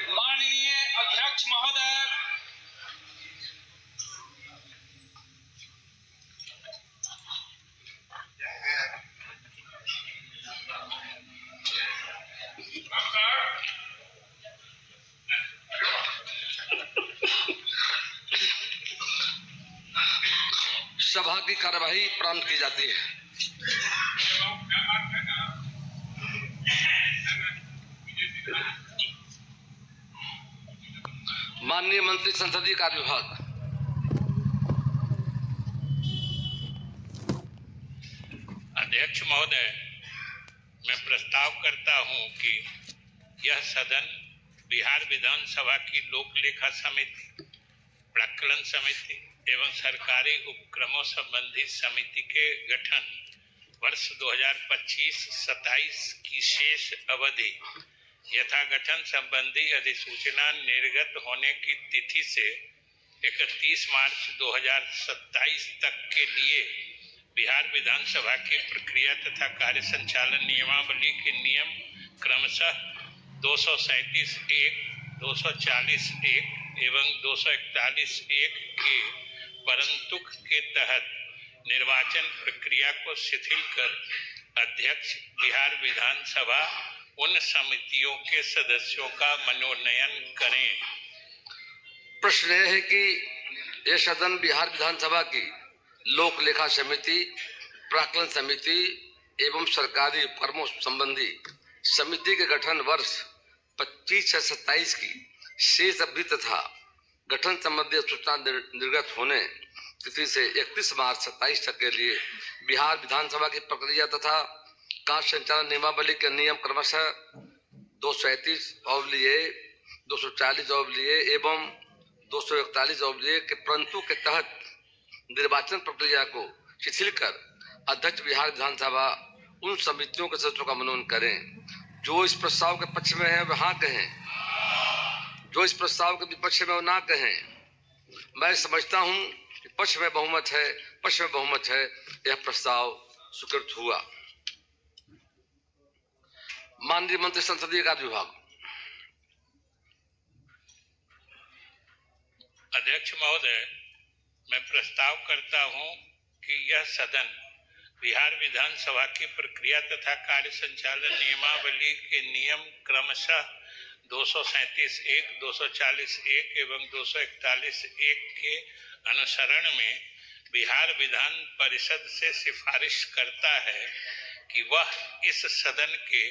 माननीय अध्यक्ष महोदय, सभा की कार्यवाही प्रारंभ की जाती है। माननीय मंत्री संसदीय कार्य विभाग। अध्यक्ष महोदय, मैं प्रस्ताव करता हूं कि यह सदन बिहार विधानसभा की लोक लेखा समिति, प्राक्कलन समिति एवं सरकारी उपक्रमों संबंधी समिति के गठन वर्ष 2025-27 की शेष अवधि यथा गठन संबंधी अधिसूचना निर्गत होने की तिथि से 31 मार्च 2027 तक के लिए बिहार विधानसभा की प्रक्रिया तथा कार्य संचालन नियमावली के नियम क्रमशः 237(1), 240(1) एवं 241(1) के परंतुक के तहत निर्वाचन प्रक्रिया को शिथिल कर अध्यक्ष बिहार विधानसभा उन समितियों के सदस्यों का मनोनयन करें। प्रश्न यह है कि यह सदन बिहार विधानसभा की लोक लेखा समिति, प्राक्कलन समिति एवं सरकारी उपक्रमों संबंधी समिति के गठन वर्ष 25 से 27 की शेष अवधि तथा गठन संबंधी सूचना निर्गत होने तिथि से 31 मार्च 27 तक के लिए बिहार विधानसभा की प्रक्रिया तथा कार्य संचालन नियमावली के नियम क्रमशः 237(a), 240(a) एवं 241(a) के परंतु के तहत निर्वाचन प्रक्रिया को शिथिल कर अध्यक्ष बिहार विधानसभा उन समितियों के सदस्यों का मनोनयन करें जो इस प्रस्ताव के पक्ष में है वह हाँ कहें, जो इस प्रस्ताव के विपक्ष में वो ना कहें। मैं समझता हूं कि पक्ष में बहुमत है, यह प्रस्ताव स्वीकृत हुआ। माननीय मंत्री संसदीय कार्य विभाग। अध्यक्ष महोदय, मैं प्रस्ताव करता हूं कि यह सदन बिहार विधानसभा की प्रक्रिया तथा कार्य संचालन नियमावली के नियम क्रमशः 237(1), 240(1) एवं 241(1) के अनुसरण में बिहार विधान परिषद से सिफारिश करता है कि वह इस सदन के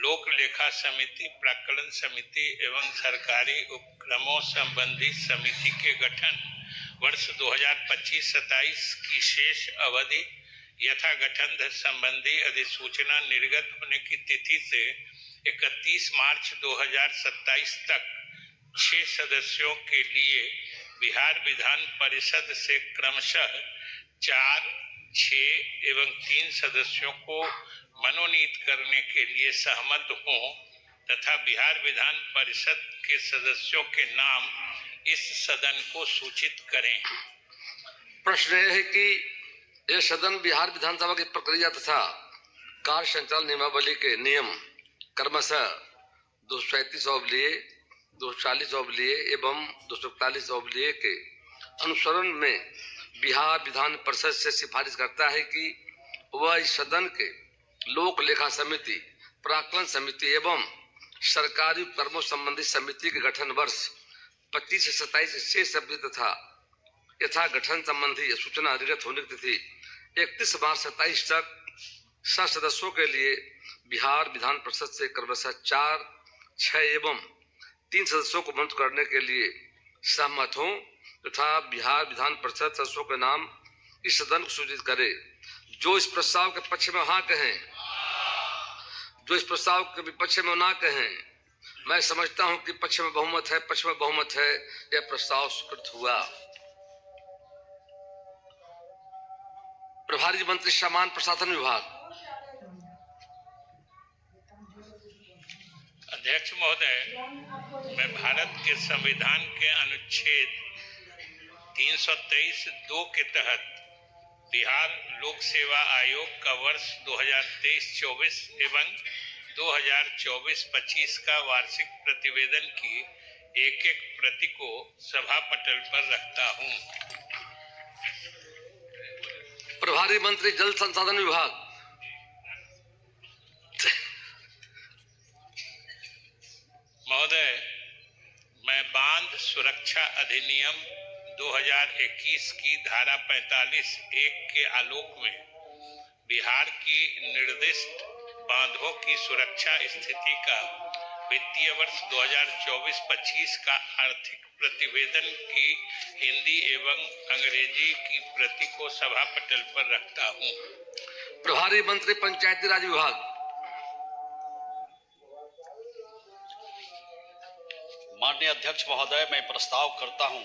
लोक लेखा समिति, प्राक्कलन समिति एवं सरकारी उपक्रमों संबंधी समिति के गठन वर्ष 2025-27 की शेष अवधि यथा गठन संबंधी अधिसूचना निर्गत होने की तिथि से 31 मार्च 2027 तक 6 सदस्यों के लिए बिहार विधान परिषद से क्रमशः 4, 6 एवं 3 सदस्यों को मनोनीत करने के लिए सहमत हों तथा बिहार विधान परिषद के सदस्यों के नाम इस सदन को सूचित करें। प्रश्न यह है कि यह सदन बिहार विधानसभा की प्रक्रिया तथा कार्य संचालन नियमावली के नियम क्रमशः 237(a), 240(a) एवं 241(a) के अनुसरण में बिहार विधान परिषद से सिफारिश करता है कि वह इस सदन के लोक लेखा समिति, प्राक्कलन समिति एवं सरकारी उपक्रमों संबंधी समिति के गठन वर्ष 25 से 27 शेष अवधि तथा यथा गठन संबंधी सूचना निर्गत होने की तिथि 31 मार्च 27 तक 7 सदस्यों के लिए बिहार विधान परिषद से क्रमशः 4, 6 एवं 3 सदस्यों को मनोनीत करने के लिए सहमत हों तथा बिहार विधान परिषद सदस्यों के नाम इस सदन को सूचित करे। जो इस प्रस्ताव के पक्ष में हाँ कहें, जो इस प्रस्ताव के विपक्ष में ना कहें। मैं समझता हूं कि पक्ष में बहुमत है, यह प्रस्ताव स्वीकृत हुआ। प्रभारी मंत्री सामान्य प्रशासन विभाग। अध्यक्ष महोदय, मैं भारत के संविधान के अनुच्छेद 323(2) के तहत बिहार लोक सेवा आयोग का वर्ष 2023-24 एवं 2024-25 का वार्षिक प्रतिवेदन की एक एक प्रति को सभा पटल पर रखता हूं। प्रभारी मंत्री जल संसाधन विभाग। महोदय, मैं बांध सुरक्षा अधिनियम 2021 की धारा 45(1) के आलोक में बिहार की निर्दिष्ट बांधों की सुरक्षा स्थिति का वित्तीय वर्ष 2024-25 का आर्थिक प्रतिवेदन की हिंदी एवं अंग्रेजी की प्रति को सभा पटल पर रखता हूं। प्रभारी मंत्री पंचायती राज विभाग। माननीय अध्यक्ष महोदय, मैं प्रस्ताव करता हूं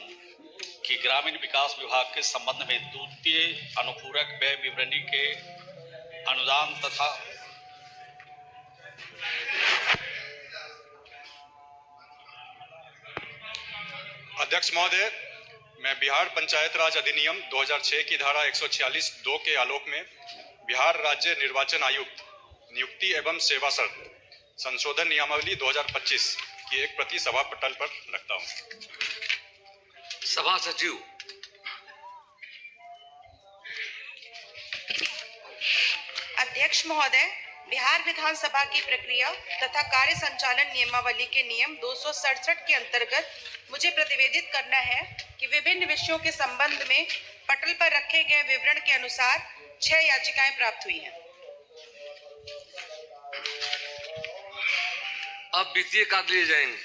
कि ग्रामीण विकास विभाग के संबंध में द्वितीय अनुपूरक व्यय विवरणी के अनुदान तथा अध्यक्ष महोदय, मैं बिहार पंचायत राज अधिनियम 2006 की धारा 146(2) के आलोक में बिहार राज्य निर्वाचन आयुक्त नियुक्ति एवं सेवा शर्त संशोधन नियमावली 2025 की एक प्रति सभा पटल पर रखता हूं। सभा सचिव। अध्यक्ष महोदय, बिहार विधानसभा की प्रक्रिया तथा कार्य संचालन नियमावली के नियम 267 के अंतर्गत मुझे प्रतिवेदित करना है कि विभिन्न विषयों के संबंध में पटल पर रखे गए विवरण के अनुसार 6 याचिकाएं प्राप्त हुई हैं। अब वित्तीय कार्य लिए जाएंगे।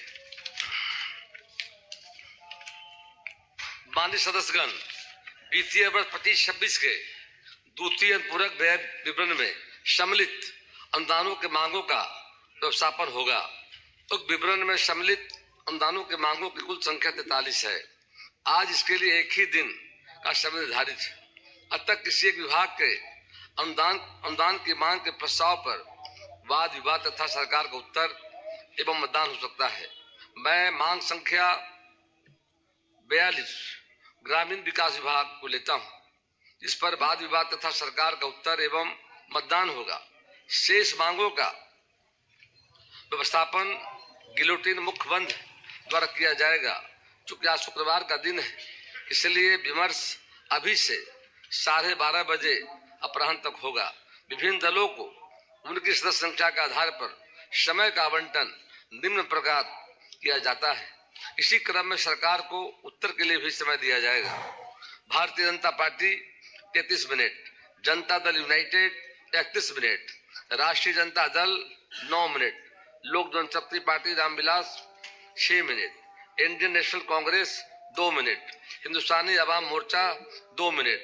माननीय सदस्यगण, वित्तीय वर्ष 25-26 के द्वितीय अनुपूरक व्यय विवरण में सम्मिलित अनुदानों के मांगों का व्यवस्थापन होगा। उक्त विवरण में सम्मिलित अनुदानों के मांगों की कुल संख्या 43 है। आज इसके लिए एक ही दिन का समय निर्धारित है। अब तक किसी एक विभाग के अनुदान की मांग के प्रस्ताव पर वाद विवाद तथा सरकार का उत्तर एवं मतदान हो सकता है। मैं मांग संख्या 42 ग्रामीण विकास विभाग को लेता हूं। इस पर वाद विवाद तथा सरकार का उत्तर एवं मतदान होगा। शेष मांगों का व्यवस्थापन गिलोटिन मुखबंद द्वारा किया जाएगा। चूंकि आज शुक्रवार का दिन है, इसलिए विमर्श अभी से 12:30 बजे अपराह्न तक होगा। विभिन्न दलों को उनकी सदस्य संख्या के आधार पर समय का आवंटन निम्न प्रकार किया जाता है। इसी क्रम में सरकार को उत्तर के लिए भी समय दिया जाएगा। Bharatiya Janata party 33 minute, Janata Dal United 31 minute, राष्ट्रीय Janata Dal 9 minute, Lok Janshakti Party Ramvilas 6 minute, Indian National Congress 2 minute, Hindustani Awam Morcha 2 minute,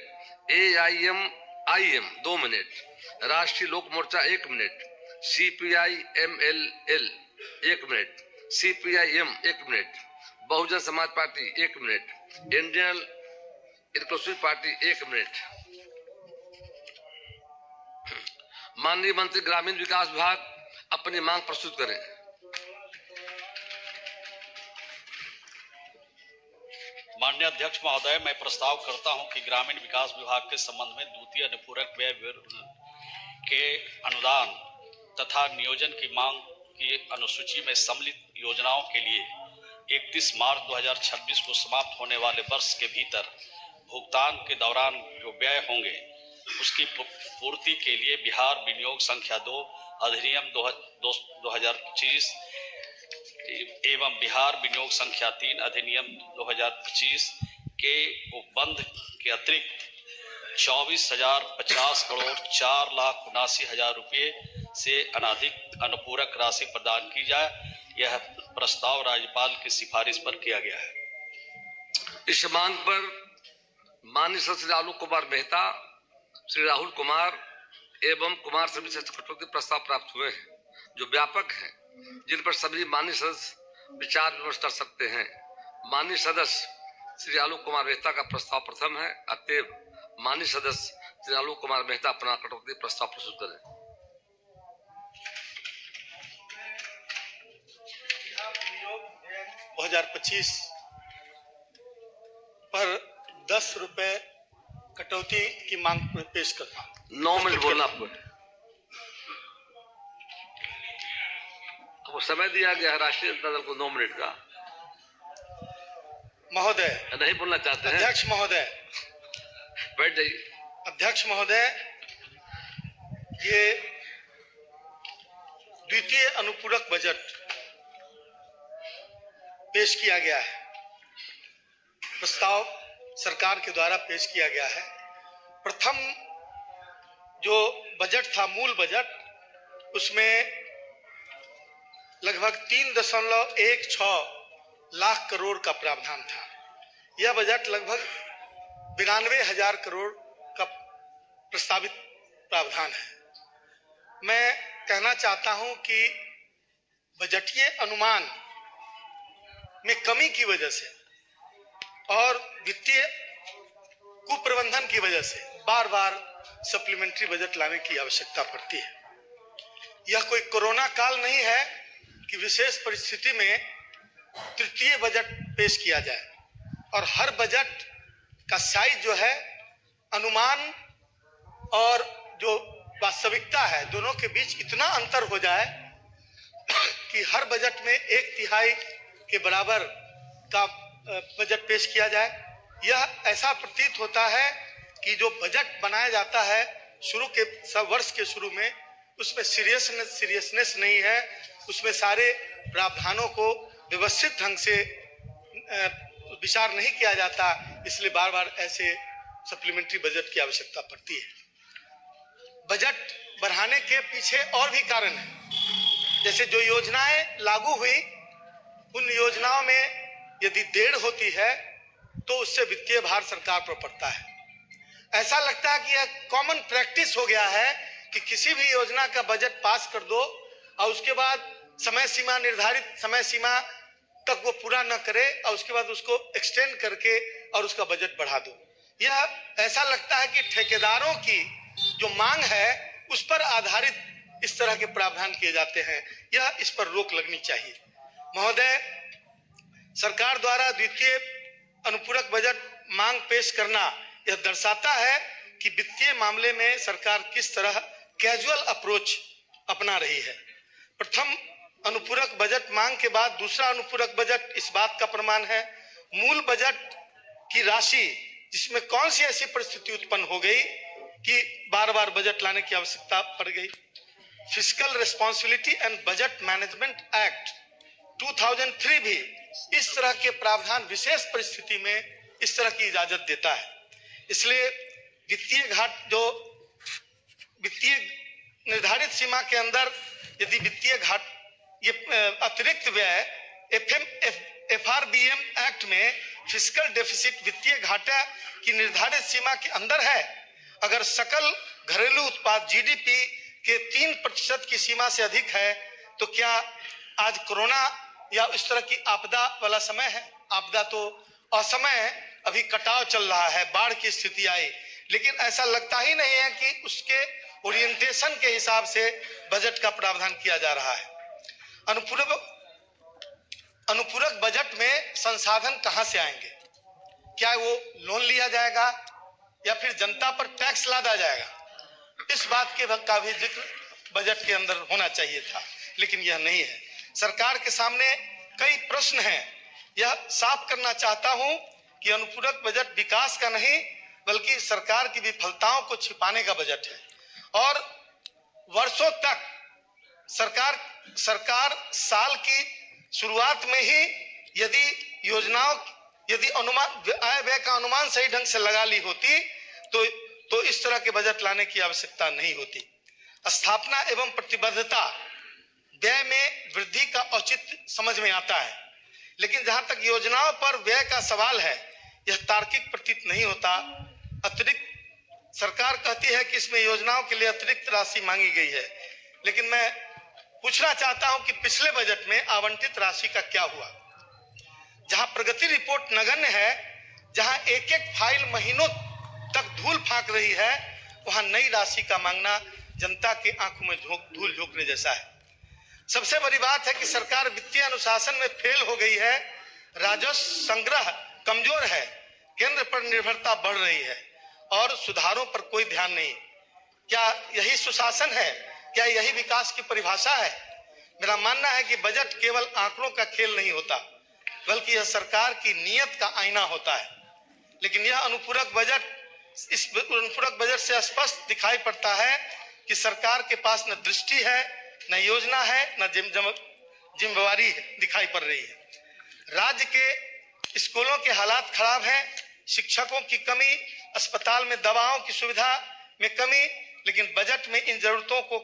AIM 2 minute, Rashtriya Lok Morcha 1 minute, CPI-MLL 1 minute, CPI-M 1 minute, Bahujan Samaj Party 1 minute, Indian Inclusive Party 1 minute. माननीय मंत्री ग्रामीण विकास विभाग अपनी मांग प्रस्तुत करें। माननीय अध्यक्ष महोदय, मैं प्रस्ताव करता हूं कि ग्रामीण विकास विभाग के संबंध में द्वितीय अनुपूरक व्यय विवरण के अनुदान तथा नियोजन की मांग की अनुसूची में सम्मिलित योजनाओं के लिए 31 मार्च 2026 को समाप्त होने वाले वर्ष के भीतर भुगतान के दौरान जो व्यय होंगे उसकी पूर्ति के लिए बिहार विनियोग संख्या 2 अधिनियम 2025 एवं बिहार विनियोग संख्या 3 अधिनियम 2025 के उपबंध के अतिरिक्त 24,050 करोड़ 4,79,000 रुपये से अनाधिक अनुपूरक राशि प्रदान की जाए। यह प्रस्ताव राज्यपाल की सिफारिश पर किया गया है। इस मांग पर माननीय श्री आलोक कुमार मेहता, श्री राहुल कुमार एवं कुमार समिति से कटौती प्रस्ताव प्राप्त हुए हैं, जो व्यापक हैं, जिन पर सभी माननीय सदस्य विचार विमर्श कर सकते हैं। माननीय सदस्य श्री आलोक कुमार मेहता का प्रस्ताव प्रथम है। अतएव माननीय सदस्य श्री आलोक कुमार मेहता अपना कटौती प्रस्ताव प्रस्तुत करें। 2025 पर 10 रुपए कटौती की मांग पेश करता हूं। 9 मिनट बोलना आपको। वो समय दिया गया है राष्ट्रीय जनता दल को 9 मिनट का। महोदय, नहीं बोलना चाहते हैं? अध्यक्ष महोदय, बैठ जाइए। अध्यक्ष महोदय, ये द्वितीय अनुपूरक बजट पेश किया गया है। प्रस्ताव सरकार के द्वारा पेश किया गया है। प्रथम जो बजट था, मूल बजट, उसमें लगभग 3.16 लाख करोड़ का प्रावधान था। यह बजट लगभग 92,000 करोड़ का प्रस्तावित प्रावधान है। मैं कहना चाहता हूं कि बजटीय अनुमान में कमी की वजह से और वित्तीय कुप्रबंधन की वजह से बार बार सप्लीमेंट्री बजट लाने की आवश्यकता पड़ती है। यह कोई कोरोना काल नहीं है कि विशेष परिस्थिति में तृतीय बजट पेश किया जाए और हर बजट का साइज जो है, अनुमान और जो वास्तविकता है, दोनों के बीच इतना अंतर हो जाए कि हर बजट में 1/3 के बराबर का बजट पेश किया जाए। यह ऐसा प्रतीत होता है कि जो बजट बनाया जाता है शुरू के वर्ष के शुरू में, उसमें सीरियसनेस नहीं है, उसमें सारे प्रावधानों को व्यवस्थित ढंग से विचार नहीं किया जाता, इसलिए बार बार ऐसे सप्लीमेंट्री बजट की आवश्यकता पड़ती है। बजट बढ़ाने के पीछे और भी कारण है। जैसे जो योजनाएं लागू हुई, उन योजनाओं में यदि देर होती है तो उससे वित्तीय भार सरकार पर पड़ता है। ऐसा लगता है कि यह कॉमन प्रैक्टिस हो गया है कि किसी भी योजना का बजट पास कर दो और उसके बाद निर्धारित समय सीमा तक वो पूरा न करे और उसके बाद उसको एक्सटेंड करके और उसका बजट बढ़ा दो। यह ऐसा लगता है कि ठेकेदारों की जो मांग है उस पर आधारित इस तरह के प्रावधान किए जाते हैं। यह इस पर रोक लगनी चाहिए। महोदय, सरकार द्वारा द्वितीय अनुपूरक बजट मांग पेश करना यह दर्शाता है कि वित्तीय मामले में सरकार किस तरह कैजुअल अप्रोच अपना रही है। प्रथम अनुपूरक बजट मांग के बाद दूसरा अनुपूरक बजट इस बात का प्रमाण है। मूल बजट की राशि जिसमें कौन सी ऐसी परिस्थिति उत्पन्न हो गई कि बार बार बजट लाने की आवश्यकता पड़ गई। Fiscal responsibility and budget management act 2003 भी इस तरह के प्रावधान विशेष परिस्थिति में इस तरह की इजाजत देता है। इसलिए वित्तीय निर्धारित सीमा के अंदर यदि वित्तीय ये अतिरिक्त व्यय FRBM एक्ट में फिस्कल डेफिसिट वित्तीय घाटा की निर्धारित सीमा के अंदर है। अगर सकल घरेलू उत्पाद GDP के 3% की सीमा से अधिक है तो क्या आज कोरोना या इस तरह की आपदा वाला समय है? आपदा तो असमय है, अभी कटाव चल रहा है, बाढ़ की स्थिति आई, लेकिन ऐसा लगता ही नहीं है कि उसके ओरिएंटेशन के हिसाब से बजट का प्रावधान किया जा रहा है। अनुपूरक बजट में संसाधन कहां से आएंगे? क्या वो लोन लिया जाएगा या फिर जनता पर टैक्स लादा जाएगा? इस बात का भी जिक्र बजट के अंदर होना चाहिए था, लेकिन यह नहीं है। सरकार के सामने कई प्रश्न हैं। यह साफ करना चाहता हूं कि अनुपूरक बजट विकास का नहीं बल्कि सरकार की विफलताओं को छिपाने का बजट है। और वर्षों तक सरकार साल की शुरुआत में ही यदि अनुमान आय व्यय का अनुमान सही ढंग से लगा ली होती तो इस तरह के बजट लाने की आवश्यकता नहीं होती। स्थापना एवं प्रतिबद्धता व्यय में वृद्धि का औचित्य समझ में आता है, लेकिन जहां तक योजनाओं पर व्यय का सवाल है यह तार्किक प्रतीत नहीं होता। अतिरिक्त सरकार कहती है कि इसमें योजनाओं के लिए अतिरिक्त राशि मांगी गई है, लेकिन मैं पूछना चाहता हूं कि पिछले बजट में आवंटित राशि का क्या हुआ? जहां प्रगति रिपोर्ट नगण्य है, जहां एक एक फाइल महीनों तक धूल फांक रही है, वहां नई राशि का मांगना जनता के आंखों में धूल झोंकने जैसा है। सबसे बड़ी बात है कि सरकार वित्तीय अनुशासन में फेल हो गई है। राजस्व संग्रह कमजोर है, केंद्र पर निर्भरता बढ़ रही है और सुधारों पर कोई ध्यान नहीं। क्या यही सुशासन है? क्या यही विकास की परिभाषा है? मेरा मानना है कि बजट केवल आंकड़ों का खेल नहीं होता, बल्कि यह सरकार की नीयत का आईना होता है। लेकिन यह अनुपूरक बजट से स्पष्ट दिखाई पड़ता है कि सरकार के पास न दृष्टि है, न योजना है, न जिम्मेवारी दिखाई पड़ रही है। राज्य के स्कूलों के हालात खराब हैं, शिक्षकों की कमी, अस्पताल में दवाओं की सुविधा में कमी, लेकिन बजट में इन जरूरतों को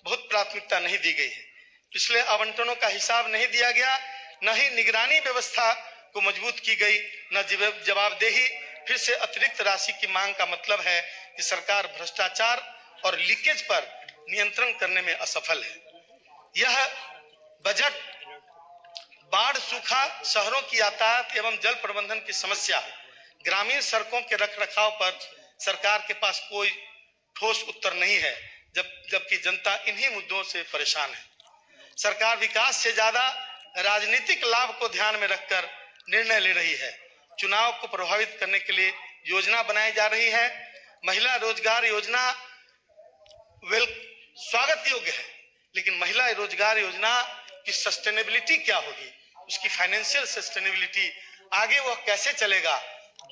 बहुत प्राथमिकता नहीं दी गई है। पिछले आवंटनों का हिसाब नहीं दिया गया, न ही निगरानी व्यवस्था को मजबूत की गई, न जवाबदेही। फिर से अतिरिक्त राशि की मांग का मतलब है कि सरकार भ्रष्टाचार और लीकेज पर नियंत्रण करने में असफल है। यह बजट बाढ़, सूखा, शहरों की यातायात एवं जल प्रबंधन की समस्या, ग्रामीण सड़कों के रखरखाव पर सरकार के पास कोई ठोस उत्तर नहीं है, जबकि जनता इन्हीं मुद्दों से परेशान है। सरकार विकास से ज्यादा राजनीतिक लाभ को ध्यान में रखकर निर्णय ले रही है। चुनाव को प्रभावित करने के लिए योजना बनाई जा रही है। महिला रोजगार योजना स्वागत योग्य है, लेकिन महिला रोजगार योजना की सस्टेनेबिलिटी क्या होगी, उसकी फाइनेंशियल सस्टेनेबिलिटी, आगे वह कैसे चलेगा?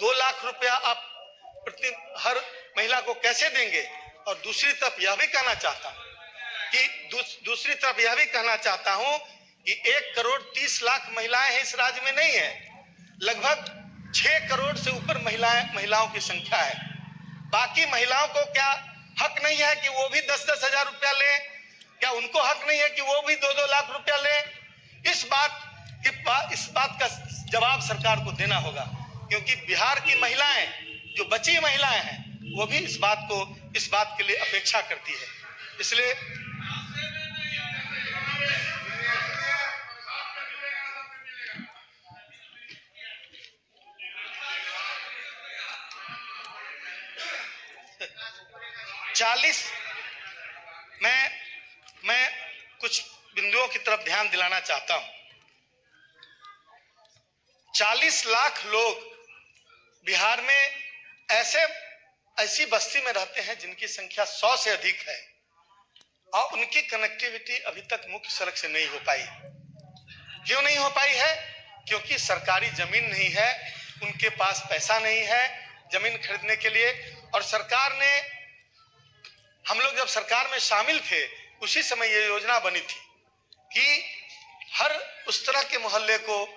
2 लाख रुपया आप प्रति हर महिला को कैसे देंगे? और दूसरी तरफ यह भी कहना चाहता हूं कि 1 करोड़ 30 लाख महिलाएं हैं इस राज्य में, नहीं है, लगभग 6 करोड़ से ऊपर महिलाओं की संख्या है। बाकी महिलाओं को क्या हक नहीं है कि वो भी 10-10 हजार रुपया ले? क्या उनको हक नहीं है कि वो भी 2-2 लाख रुपया ले? इस बात का जवाब सरकार को देना होगा, क्योंकि बिहार की महिलाएं, जो बची महिलाएं हैं, वो भी इस बात के लिए अपेक्षा करती है। इसलिए मैं कुछ बिंदुओं की तरफ ध्यान दिलाना चाहता हूं। 40 लाख लोग बिहार में ऐसी बस्ती में रहते हैं जिनकी संख्या 100 से अधिक है, और उनकी कनेक्टिविटी अभी तक मुख्य सड़क से नहीं हो पाई। क्यों नहीं हो पाई है? क्योंकि सरकारी जमीन नहीं है, उनके पास पैसा नहीं है जमीन खरीदने के लिए। और सरकार ने, हम लोग जब सरकार में शामिल थे, उसी समय ये योजना बनी थी कि हर उस तरह के मोहल्ले को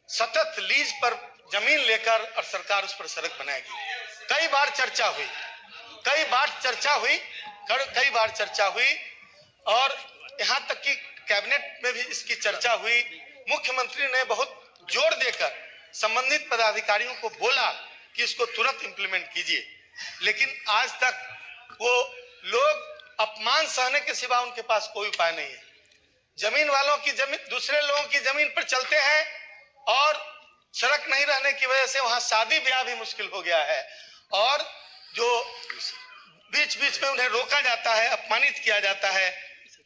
सतत लीज पर जमीन लेकर और सरकार उस पर सड़क बनाएगी। कई बार चर्चा हुई और यहाँ तक कि कैबिनेट में भी इसकी चर्चा हुई। मुख्यमंत्री ने बहुत जोर देकर संबंधित पदाधिकारियों को बोला कि इसको तुरंत इंप्लीमेंट कीजिए, लेकिन आज तक वो लोग अपमान सहने के सिवा उनके पास कोई उपाय नहीं है। जमीन वालों की जमीन दूसरे लोगों की जमीन पर चलते हैं, और सड़क नहीं रहने की वजह से वहां शादी ब्याह भी मुश्किल हो गया है, और जो बीच बीच में उन्हें रोका जाता है, अपमानित किया जाता है,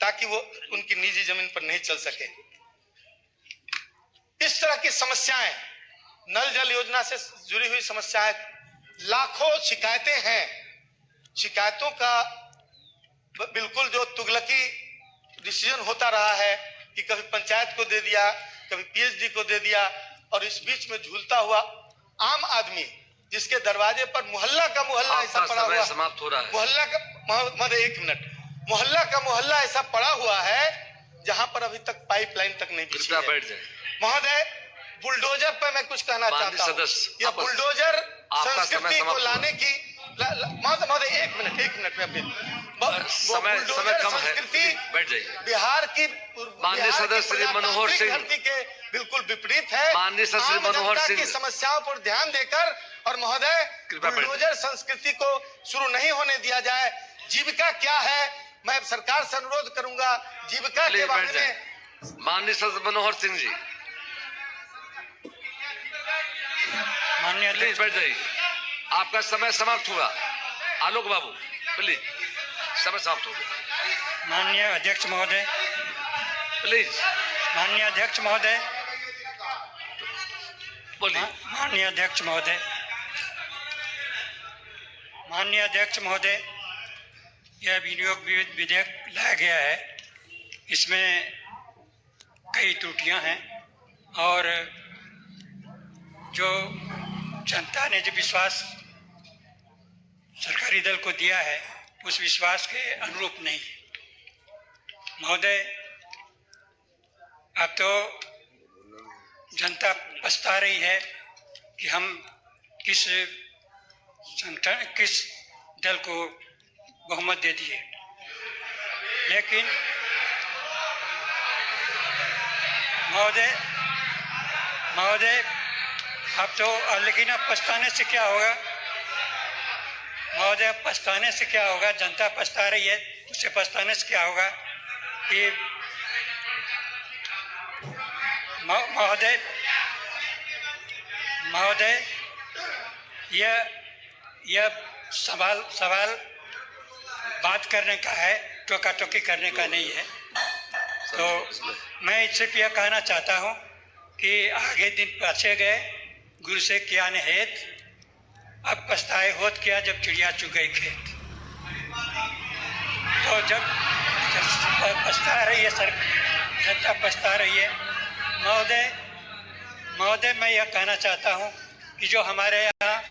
ताकि वो उनकी निजी जमीन पर नहीं चल सके। इस तरह की समस्याएं, नल जल योजना से जुड़ी हुई समस्याएं, लाखों शिकायतें हैं। शिकायतों का बिल्कुल जो तुगलकी डिसीजन होता रहा है कि कभी पंचायत को दे दिया, कभी पीएचडी को दे दिया, और इस बीच में झूलता हुआ आम आदमी, जिसके दरवाजे पर मोहल्ला का मोहल्ला ऐसा पड़ा हुआ, समाप्त हो रहा है। मोहल्ला का मोहल्ला ऐसा पड़ा हुआ है जहां पर अभी तक पाइपलाइन तक नहीं बिछी है। बैठ जाए महोदय, बुलडोजर पर मैं कुछ कहना चाहता हूं। ये बुलडोजर संस्कृति को लाने की, महोदय एक मिनट में अपने समय कम है, बैठ जाइए। बिहार की माननीय सदस्य श्री मनोहर सिंह के बिल्कुल विपरीत है। माननीय सदस्य श्री मनोहर सिंह की समस्याओं पर ध्यान देकर, और महोदय, बुलडोजर संस्कृति को शुरू नहीं होने दिया जाए। जीविका क्या है, मैं सरकार से अनुरोध करूंगा, जीविका के बारे में। माननीय सदस्य मनोहर सिंह जी, प्लीज बैठ जाइए, आपका समय समाप्त हुआ। आलोक बाबू प्लीज, समय समाप्त हो गया। माननीय अध्यक्ष महोदय, प्लीज। माननीय अध्यक्ष महोदय, बोलिए। माननीय अध्यक्ष महोदय, माननीय अध्यक्ष महोदय, यह विनियोग विधेयक लाया गया है। इसमें कई त्रुटियां हैं और जो जनता ने जो विश्वास सरकारी दल को दिया है उस विश्वास के अनुरूप नहीं है। महोदय, अब तो जनता पछता रही है कि हम किस संगठन किस दल को बहुमत दे दिए, लेकिन महोदय अब तो लेकिन अब पछताने से क्या होगा महोदय? पछताने से क्या होगा? जनता पछता रही है, उससे पछताने से क्या होगा कि महोदय यह सवाल बात करने का है, टोका टोकी करने का नहीं है। तो मैं सिर्फ यह कहना चाहता हूँ कि आगे दिन पाछे गए गुरु से किया ने हेत, अब पछताए होत किया जब चिड़िया चुग गई खेत। तो जब पछता रही है जनता पछता रही है। महोदय मैं यह कहना चाहता हूँ कि जो हमारे यहाँ